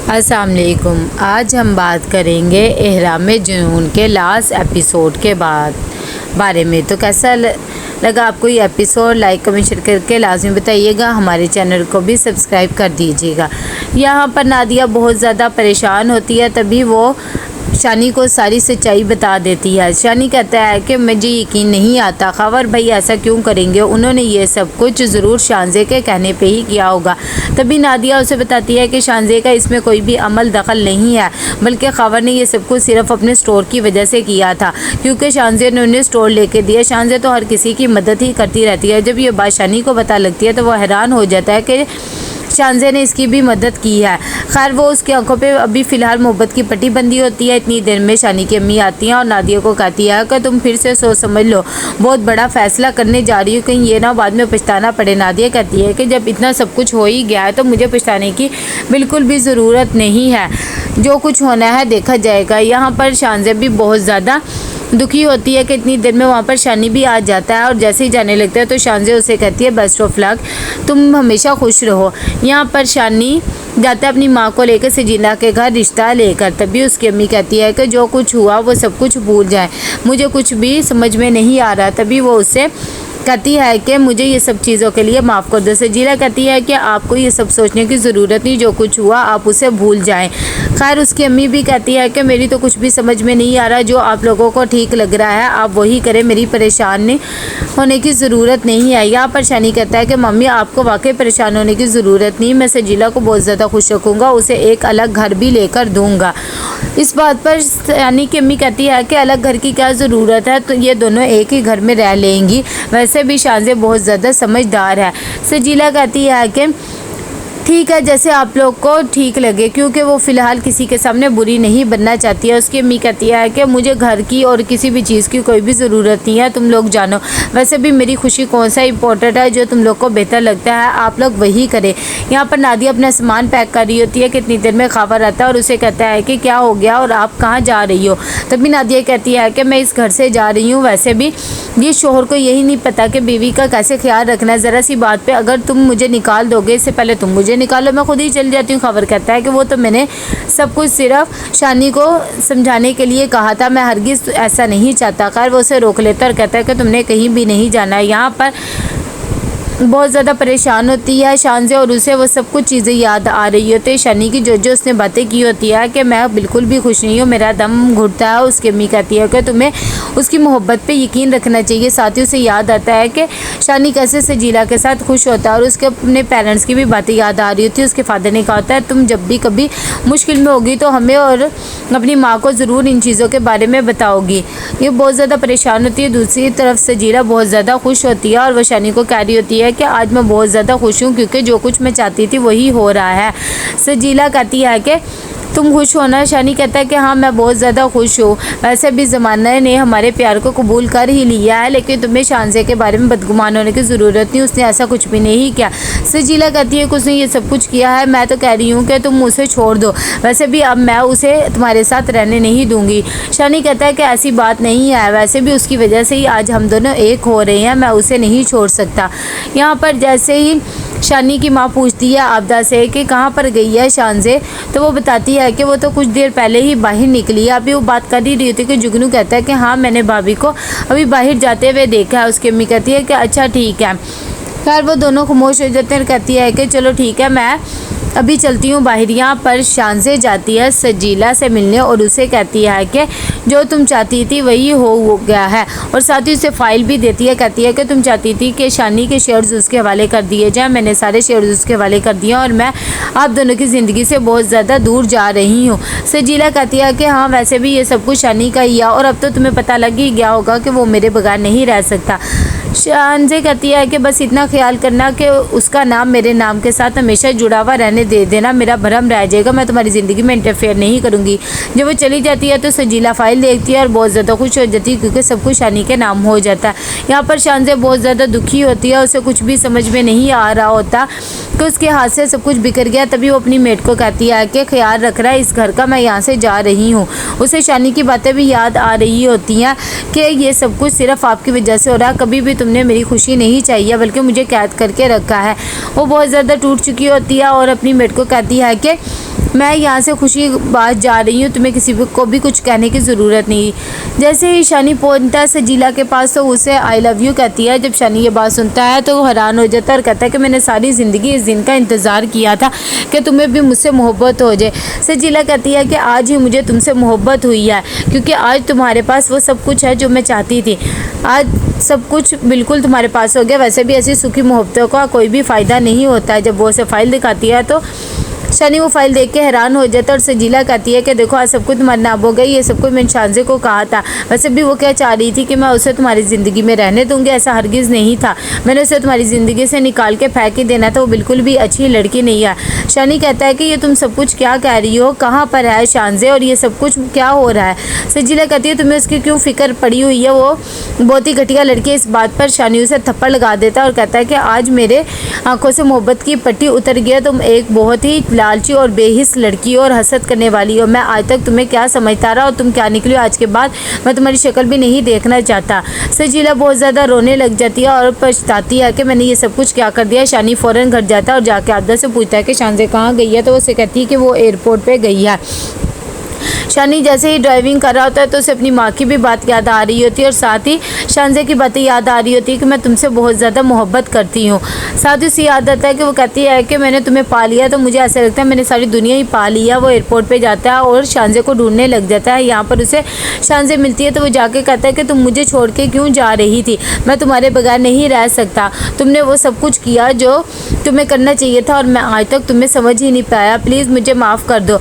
अस्सलाम वालेकुम। आज हम बात करेंगे एहराम जुनून के लास्ट एपिसोड के बारे में। तो कैसा लगा आपको ये एपिसोड? लाइक कमेंट शेयर करके लाजमी बताइएगा। हमारे चैनल को भी सब्सक्राइब कर दीजिएगा। यहाँ पर नादिया बहुत ज़्यादा परेशान होती है, तभी वो शानी को सारी सच्चाई बता देती है। शानी कहता है कि मुझे यकीन नहीं आता खबर भाई ऐसा क्यों करेंगे, उन्होंने ये सब कुछ ज़रूर शानज़े के कहने पे ही किया होगा। तभी नादिया उसे बताती है कि शानज़े का इसमें कोई भी अमल दखल नहीं है, बल्कि खबर ने ये सब कुछ सिर्फ अपने स्टोर की वजह से किया था, क्योंकि शानज़े ने उन्हें स्टोर लेके दिया। शानज़े तो हर किसी की मदद ही करती रहती है। जब ये बात शानी को पता लगती है तो वह हैरान हो जाता है कि शानज़े ने इसकी भी मदद की है। खैर वो उसकी आंखों पे अभी फ़िलहाल मोहब्बत की पट्टी बंदी होती है। इतनी देर में शानी की अम्मी आती हैं और नादिया को कहती है कि तुम फिर से सोच समझ लो, बहुत बड़ा फ़ैसला करने जा रही हो, कहीं ये ना बाद में पछताना पड़े। नादिया कहती है कि जब इतना सब कुछ हो ही गया है तो मुझे पछताने की बिल्कुल भी ज़रूरत नहीं है, जो कुछ होना है देखा जाएगा। यहाँ पर शानज़े भी बहुत ज़्यादा दुखी होती है कि इतनी देर में वहाँ पर शानी भी आ जाता है और जैसे ही जाने लगता है तो शानज़े उसे कहती है बेस्ट ऑफ लक, तुम हमेशा खुश रहो। यहाँ पर शानी जाता है अपनी माँ को लेकर सजीला के घर रिश्ता लेकर। तभी उसकी अम्मी कहती है कि जो कुछ हुआ वो सब कुछ भूल जाए, मुझे कुछ भी समझ में नहीं आ रहा। तभी वो उससे कहती है कि मुझे ये सब चीज़ों के लिए माफ़ कर दो। सजीला कहती है कि आपको ये सब सोचने की ज़रूरत नहीं, जो कुछ हुआ आप उसे भूल जाएं। खैर उसकी अम्मी भी कहती है कि मेरी तो कुछ भी समझ में नहीं आ रहा, जो आप लोगों को ठीक लग रहा है आप वही करें, मेरी परेशान होने की ज़रूरत नहीं है। यहाँ पर शानी कहता है कि मम्मी आपको वाकई परेशान होने की ज़रूरत नहीं, मैं सजीला को बहुत ज़्यादा खुश रखूँगा, उसे एक अलग घर भी लेकर दूँगा। इस बात पर शानी की अम्मी कहती है कि अलग घर की क्या ज़रूरत है, तो ये दोनों एक ही घर में रह लेंगी। वैसे भी शानज़े बहुत ज़्यादा समझदार है। सजीला कहती है कि ठीक है जैसे आप लोग को ठीक लगे, क्योंकि वो फ़िलहाल किसी के सामने बुरी नहीं बनना चाहती है। उसकी अम्मी कहती है कि मुझे घर की और किसी भी चीज़ की कोई भी ज़रूरत नहीं है, तुम लोग जानो। वैसे भी मेरी खुशी कौन सा इम्पोर्टेंट है, जो तुम लोग को बेहतर लगता है आप लोग वही करें। यहाँ पर नादिया अपना सामान पैक कर रही होती है कि इतनी देर में खबर आता है और उसे कहता है कि क्या हो गया और आप कहाँ जा रही हो। तभी नादिया कहती है कि मैं इस घर से जा रही हूँ। वैसे भी ये शोहर को यही नहीं पता कि बीवी का कैसे ख्याल रखना है। ज़रा सी बात पे अगर तुम मुझे निकाल दोगे, इससे पहले तुम मुझे निकालो, मैं खुद ही चली जाती हूँ। खबर कहता है कि वो तो मैंने सब कुछ सिर्फ शानी को समझाने के लिए कहा था, मैं हरगिज़ ऐसा नहीं चाहता। खैर वो उसे रोक लेता और कहता है कि तुमने कहीं भी नहीं जाना है। यहाँ पर बहुत ज़्यादा परेशान होती है शानज़े और उसे वो सब कुछ चीज़ें याद आ रही होती है शानी की, जो उसने बातें की होती है कि मैं बिल्कुल भी खुश नहीं हूँ, मेरा दम घुटता है। उसकी अम्मी कहती है कि तुम्हें उसकी मोहब्बत पे यकीन रखना चाहिए। साथ ही उसे याद आता है कि शानी कैसे सजीला के साथ खुश होता है और उसके अपने पेरेंट्स की भी बातें याद आ रही होती है। उसके फादर ने कहा होता है तुम जब भी कभी मुश्किल में होगी तो हमें और अपनी माँ को ज़रूर इन चीज़ों के बारे में बताओगी। ये बहुत ज़्यादा परेशान होती है। दूसरी तरफ सजीला बहुत ज़्यादा खुश होती है और वह शानी को कह रही होती है कि आज मैं बहुत ज़्यादा खुश हूँ, क्योंकि जो कुछ मैं चाहती थी वही हो रहा है। सजीला कहती है कि तुम खुश हो ना? शानी कहता है कि हाँ मैं बहुत ज़्यादा खुश हूँ। वैसे भी ज़माना ने हमारे प्यार को कबूल कर ही लिया है, लेकिन तुम्हें शानज़े के बारे में बदगुमान होने की ज़रूरत नहीं, उसने ऐसा कुछ भी नहीं किया। सजीला कहती है कि उसने ये सब कुछ किया है, मैं तो कह रही हूँ कि तुम उसे छोड़ दो। वैसे भी अब मैं उसे तुम्हारे साथ रहने नहीं दूँगी। शानी कहता है कि ऐसी बात नहीं है, वैसे भी उसकी वजह से ही आज हम दोनों एक हो रहे हैं, मैं उसे नहीं छोड़ सकता। यहाँ पर जैसे ही शानी की माँ पूछती है आबदा से कि कहाँ पर गई है शानज़े, तो वो बताती है कि वो तो कुछ देर पहले ही बाहर निकली है। अभी वो बात कर ही रही होती है कि जुगनू कहता है कि हाँ मैंने भाभी को अभी बाहर जाते हुए देखा है। उसकी अम्मी कहती है कि अच्छा ठीक है। खैर वो दोनों खामोश हो जाते हैं और कहती है कि चलो ठीक है मैं अभी चलती हूँ बाहर। यहाँ पर शानज़े जाती है सजीला से मिलने और उसे कहती है कि जो तुम चाहती थी वही हो गया है, और साथ ही उसे फ़ाइल भी देती है। कहती है कि तुम चाहती थी कि शानी के शेयर्स उसके हवाले कर दिए जाएँ, मैंने सारे शेयर्स उसके हवाले कर दिए और मैं आप दोनों की ज़िंदगी से बहुत ज़्यादा दूर जा रही हूँ। सजीला कहती है कि हाँ वैसे भी ये सब कुछ शानी का ही है और अब तो तुम्हें पता लग ही गया होगा कि वो मेरे बगैर नहीं रह सकता। शानज़े कहती है कि बस इतना ख्याल करना कि उसका नाम मेरे नाम के साथ हमेशा जुड़ा हुआ रहने दे देना, मेरा भरम रह जाएगा, मैं तुम्हारी ज़िंदगी में इंटरफेयर नहीं करूँगी। जब वो चली जाती है तो सजीला फ़ाइल देखती है और बहुत ज़्यादा खुश हो जाती है, क्योंकि सब कुछ शानी के नाम हो जाता है। यहाँ पर शानज़े बहुत ज़्यादा दुखी होती है, उसे कुछ भी समझ में नहीं आ रहा होता कि उसके हाथ से सब कुछ बिखर गया। तभी वो अपनी मेट को कहती है कि ख्याल रख रहा है इस घर का, मैं यहाँ से जा रही हूँ। उसे शानी की बातें भी याद आ रही होती हैं कि ये सब कुछ सिर्फ आपकी वजह से हो रहा है, कभी भी तुमने मेरी खुशी नहीं चाहिए बल्कि मुझे कैद करके रखा है। वो बहुत ज़्यादा टूट चुकी होती है और अपनी मेट को कहती है कि मैं यहाँ से खुशी बात जा रही हूँ, तुम्हें किसी को भी कुछ कहने की ज़रूरत नहीं। जैसे ही शनि पहुँचता है सजीला के पास तो उसे आई लव यू कहती है। जब शनि ये बात सुनता है तो वो हैरान हो जाता है और कहता है कि मैंने सारी ज़िंदगी इस दिन का इंतज़ार किया था कि तुम्हें भी मुझसे मोहब्बत हो जाए। सजीला कहती है कि आज ही मुझे तुमसे मोहब्बत हुई है, क्योंकि आज तुम्हारे पास वो सब कुछ है जो मैं चाहती थी। आज सब कुछ बिल्कुल तुम्हारे पास हो गया। वैसे भी ऐसी सुखी मोहब्बतों का कोई भी फ़ायदा नहीं होता है। जब वो उसे फाइल दिखाती है तो शनि वो फाइल देख के हैरान हो जाता है और सजीला कहती है कि देखो आज सब कुछ तुम्हारे नाम हो गई, ये सब कुछ मैंने शानजे को कहा था। वैसे भी वो क्या चाह रही थी कि मैं उसे तुम्हारी ज़िंदगी में रहने दूंगी, ऐसा हरगिज़ नहीं था। मैंने उसे तुम्हारी ज़िंदगी से निकाल के फेंक ही देना था, वो बिल्कुल भी अच्छी लड़की नहीं है। शनि कहता है कि ये तुम सब कुछ क्या कह रही हो, कहाँ पर है शानजे और ये सब कुछ क्या हो रहा है। सजीला कहती है तुम्हें उसकी क्यों फ़िक्र पड़ी हुई है, वो बहुत ही घटिया लड़की है। इस बात पर शनि उसे थप्पड़ लगा देता है और कहता है कि आज मेरे आंखों से मोहब्बत की पट्टी उतर गया। तुम एक बहुत ही लालची और बेहिस लड़की हो और हसद करने वाली हो। मैं आज तक तुम्हें क्या समझता रहा और तुम क्या निकली हो। आज के बाद मैं तुम्हारी शक्ल भी नहीं देखना चाहता। सजीला बहुत ज़्यादा रोने लग जाती है और पछताती है कि मैंने ये सब कुछ क्या कर दिया। शनि फ़ौरन घर जाता है और जाके आबदा से पूछता है कि शानजे कहाँ गई है, तो वो उसे कहती है कि वो एयरपोर्ट पे गई है। शनि जैसे ही ड्राइविंग कर रहा होता है तो उसे अपनी माँ की भी बात याद आ रही होती है और साथ ही शानजे की बातें याद आ रही होती है कि मैं तुमसे बहुत ज़्यादा मोहब्बत करती हूँ। साथ ही उसे याद आता है कि वो कहती है कि मैंने तुम्हें पा लिया, तो मुझे ऐसा लगता है मैंने सारी दुनिया ही पा लिया। वो एयरपोर्ट पे जाता है और शानजे को ढूंढने लग जाता है। यहाँ पर उसे शानजे मिलती है तो वो जाके कहता है कि तुम मुझे छोड़ के क्यों जा रही थी, मैं तुम्हारे बगैर नहीं रह सकता। तुमने वो सब कुछ किया जो तुम्हें करना चाहिए था और मैं आज तक तुम्हें समझ ही नहीं पाया, प्लीज़ मुझे माफ़ कर दो।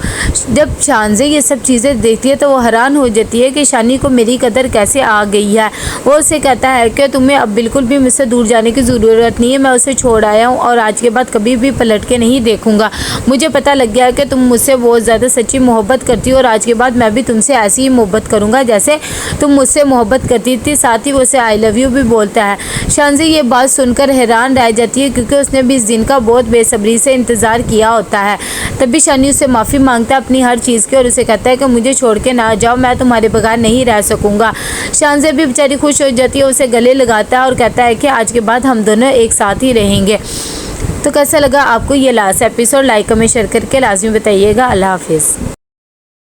जब शानजे ये सब चीज़ें देखती है तो वो हैरान हो जाती है कि शनि को मेरी कदर कैसे आ गई है। वो उसे कहता है कि तुम्हें अब बिल्कुल भी मुझसे दूर जाने की ज़रूरत नहीं है, मैं उसे छोड़ आया हूँ और आज के बाद कभी भी पलट के नहीं देखूंगा। मुझे पता लग गया है कि तुम मुझसे बहुत ज़्यादा सच्ची मोहब्बत करती हो और आज के बाद मैं भी तुमसे ऐसी ही मोहब्बत करूँगा जैसे तुम मुझसे मोहब्बत करती थी। साथ ही वो उसे आई लव यू भी बोलता है। शानजे ये बात सुनकर हैरान रह जाती है क्योंकि उसने भी इस दिन का बहुत बेसब्री से इंतज़ार किया होता है। तभी शनि उससे माफ़ी मांगता है अपनी हर चीज़ की और उसे कहता है कि मुझे छोड़ के ना जाओ, मैं तुम्हारे बगैर नहीं रह सकूंगा। शानजे भी बेचारी खुश हो जाती है, उसे गले लगाता है और कहता है कि आज के बाद हम दोनों एक साथ ही रहेंगे। तो कैसा लगा आपको ये last episode, like comment share करके लाजमी बताइएगा। अल्लाह हाफिज़।